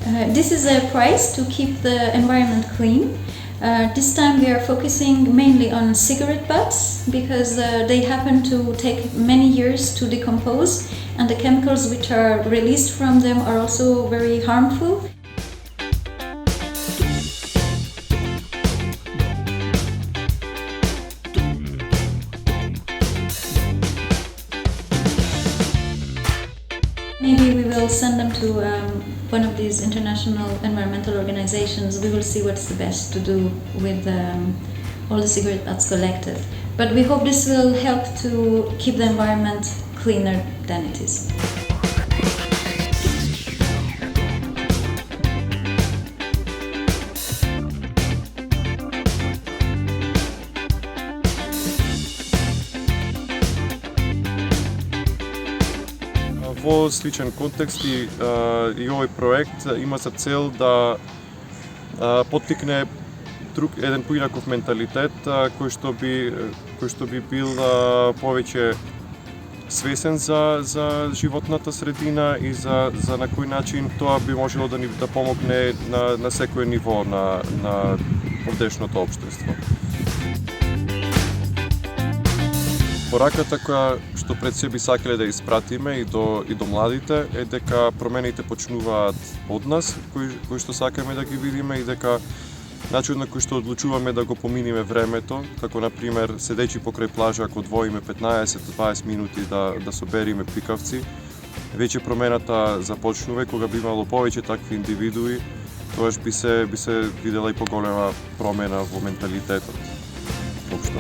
This is a prize to keep the environment clean. This time we are focusing mainly on cigarette butts because they happen to take many years to decompose, and the chemicals which are released from them are also very harmful. Maybe we will send them to one of these international environmental organizations. We will see what's the best to do with all the cigarette butts collected. But we hope this will help to keep the environment cleaner than it is. Во сличен контекст и овој проект има за цел да поттикне еден поинаков менталитет кој што би бил повеќе свесен за животната средина и за на кој начин тоа би можело да ни помогне на секое ниво на овдешното општество. Пораката која што пред себе сакале да испратиме и до младите е дека промените почнуваат од нас, кои што сакаме да ги видиме, и дека начинот на кој што одлучуваме да го поминиме времето, како на пример седејќи покрај плажа, ако одвоиме 15-20 минути да собериме пикавци, веќе промената започнува. Кога би имало повеќе такви индивидуи, тогаш би се видела и поголема промена во менталитетот. Општо.